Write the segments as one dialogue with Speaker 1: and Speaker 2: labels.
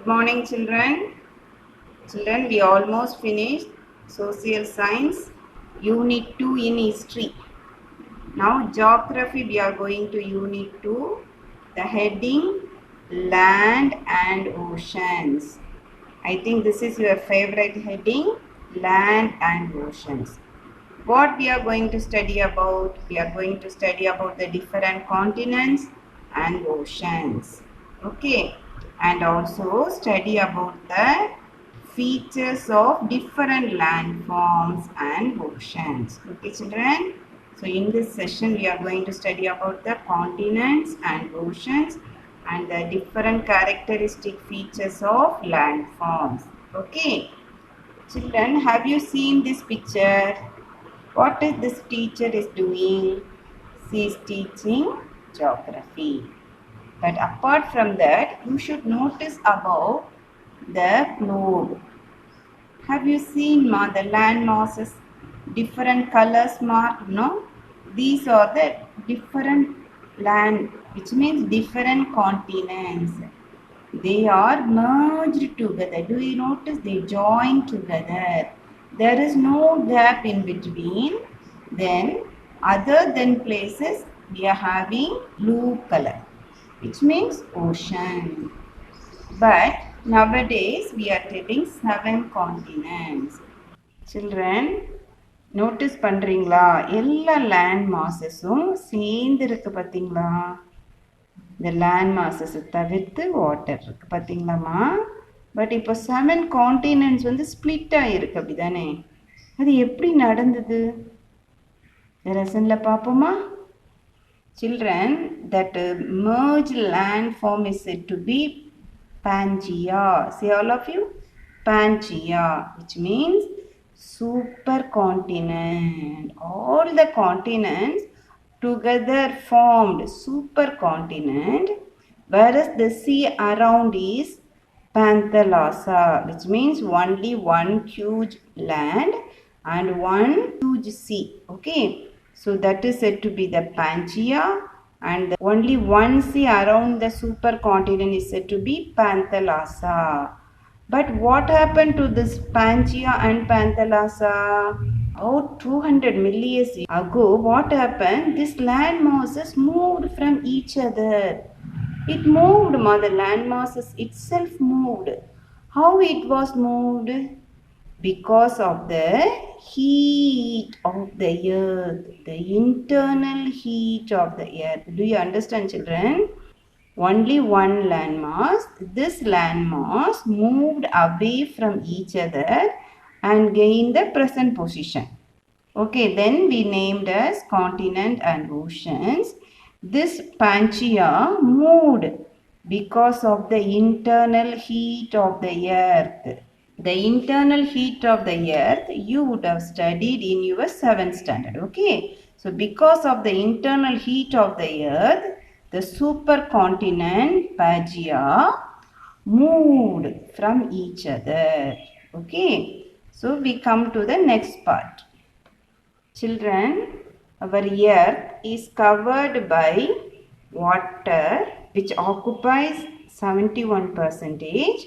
Speaker 1: Good morning, children. Children, we almost finished social science, unit 2 in history. Now, geography, we are going to unit 2, the heading land and oceans. I think this is your favorite heading, land and oceans. What we are going to study about? We are going to study about the different continents and oceans. Okay, and also study about the features of different landforms and oceans. Okay, children. So in this session, we are going to study about the continents and oceans and the different characteristic features of landforms. Okay, children, have you seen this picture? What is this teacher is doing? She is teaching geography. But apart from that, you should notice about the globe. Have you seen the land masses? Different colors marked, no? These are the different land, which means different continents. They are merged together. Do you notice they join together? There is no gap in between. Then, other than places, we are having blue color, which means ocean. But nowadays, we are telling 7 continents. Children, notice பண்றீங்களா எல்லா land மாசஸும் சேர்ந்து இருக்கு பார்த்தீங்களா? இந்த land masses தவிர்த்து water இருக்கு பார்த்தீங்களாமா? But இப்போ 7 continents வந்து ஸ்ப்ளிட் ஆகிருக்கு அப்படி தானே? அது எப்படி நடந்தது? லெசனில் பார்ப்போமா? Children, that merged landform is said to be Pangea. Say all of you, Pangea, which means supercontinent. All the continents together formed supercontinent, whereas the sea around is Panthalassa, which means only one huge land and one huge sea. Okay, so that is said to be the Pangea, and only one sea around the supercontinent is said to be Panthalassa. But what happened to this Pangea and Panthalassa? About 200 million years ago, what happened? This land masses moved from each other. It moved, the land masses itself moved. How it was moved? Because of the heat of the earth, the internal heat of the earth. Do you understand, children? Only one landmass. This landmass moved away from each other and gained the present position. Okay, then we named as continent and oceans. This Pangea moved because of the internal heat of the earth. The internal heat of the earth you would have studied in your 7th standard. Okay, so because of the internal heat of the earth, the supercontinent Pangea moved from each other. Okay, so we come to the next part. Children, our earth is covered by water, which occupies 71%,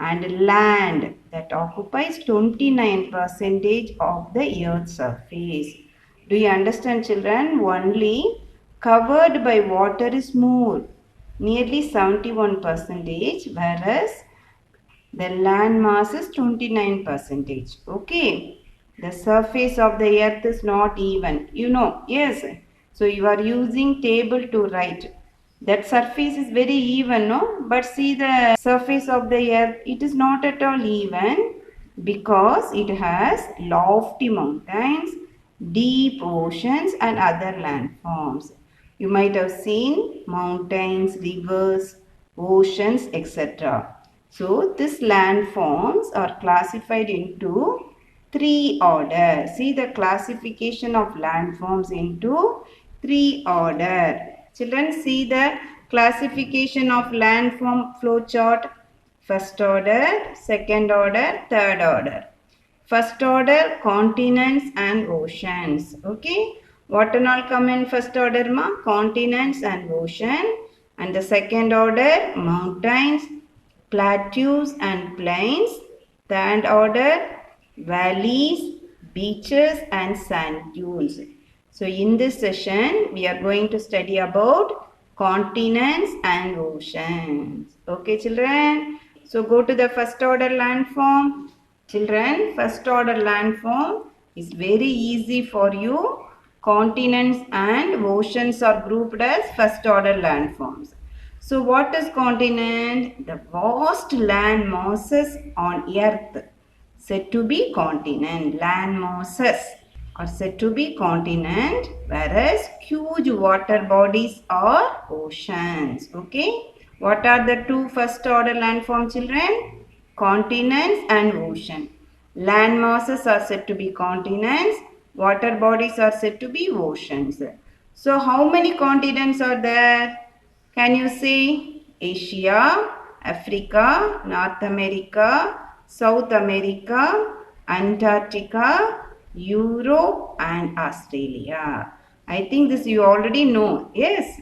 Speaker 1: and land that occupies 29% of the earth's surface. Do you understand, children? Only covered by water is more, nearly 71%, whereas the land mass is 29%. Okay, the surface of the earth is not even, you know. Yes, so you are using table to write. That surface is very even, no? But see the surface of the earth, it is not at all even, because it has lofty mountains, deep oceans and other landforms. You might have seen mountains, rivers, oceans, etc. So these landforms are classified into 3 orders. See the classification of landforms into 3 orders. Children, see the classification of landform flowchart. First order, second order, third order. First order, continents and oceans. Okay, what and all come in first order, ma? Continents and ocean. And the second order, mountains, plateaus and plains. Third order, valleys, beaches and sand dunes. So in this session, we are going to study about continents and oceans. Okay, children? So go to the first order landform. Children, first order landform is very easy for you. Continents and oceans are grouped as first order landforms. So what is continent? The vast land masses on earth said to be continent. Land masses are said to be continent, whereas huge water bodies are oceans. Okay. What are the two first order landform, children? Continents and ocean. Land masses are said to be continents. Water bodies are said to be oceans. So how many continents are there? Can you see? Asia, Africa, North America, South America, Antarctica, Europe and Australia. I think this you already know. Yes,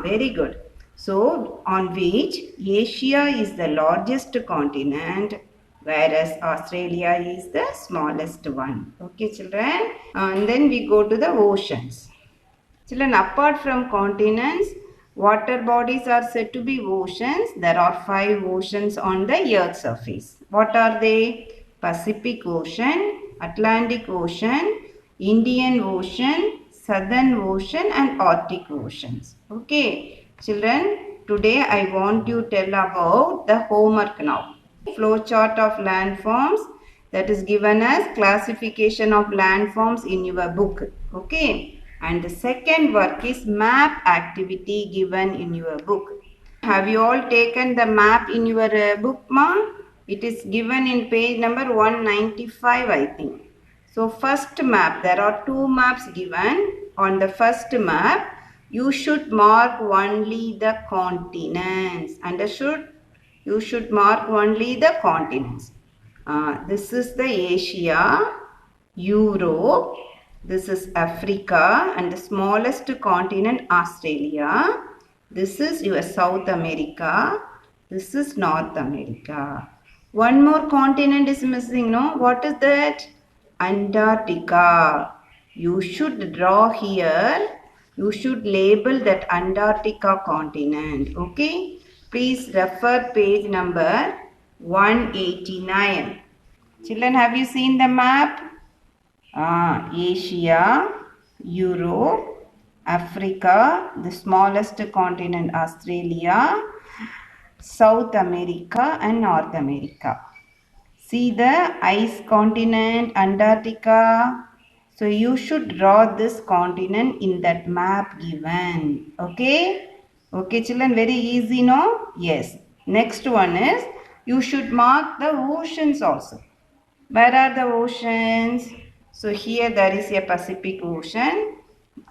Speaker 1: very good. So, on which Asia is the largest continent, whereas Australia is the smallest one. Okay, children. And then we go to the oceans. Children, apart from continents, water bodies are said to be oceans. There are 5 oceans on the earth's surface. What are they? Pacific Ocean, Atlantic Ocean, Indian Ocean, Southern Ocean and Arctic Oceans. Okay, children, today I want you to tell about the homework now. Flow chart of landforms that is given as classification of landforms in your book. Okay. And the second work is map activity given in your book. Have you all taken the map in your book, ma? It is given in page number 195, I think. So first map, there are 2 maps given. On the first map, you should mark only the continents. Understood? You should mark only the continents. This is the Asia, Europe, this is Africa and the smallest continent Australia. This is your South America. This is North America. One more continent is missing, no? What is that? Antarctica. You should draw here. You should label that Antarctica continent. Okay? Please refer page number 189. Children, have you seen the map? Asia, Europe, Africa, the smallest continent Australia, South America and North America. See the ice continent Antarctica. So you should draw this continent in that map given. Okay? Okay, children, very easy, no? Yes. Next one is you should mark the oceans also. Where are the oceans? So here there is a Pacific Ocean.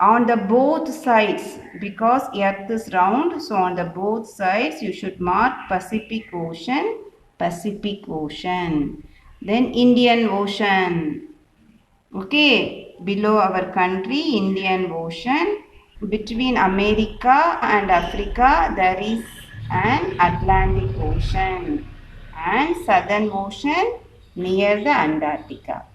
Speaker 1: On the both sides, because earth is round, so on the both sides you should mark Pacific Ocean, Pacific Ocean. Then Indian Ocean. Okay, below our country, Indian Ocean. Between America and Africa, there is an Atlantic Ocean and Southern Ocean near the Antarctica.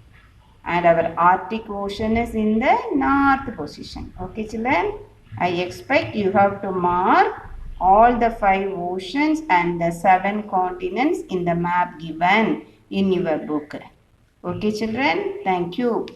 Speaker 1: And our Arctic Ocean is in the north position. Okay, children? I expect you have to mark all the 5 oceans and the 7 continents in the map given in your book. Okay, children? Thank you.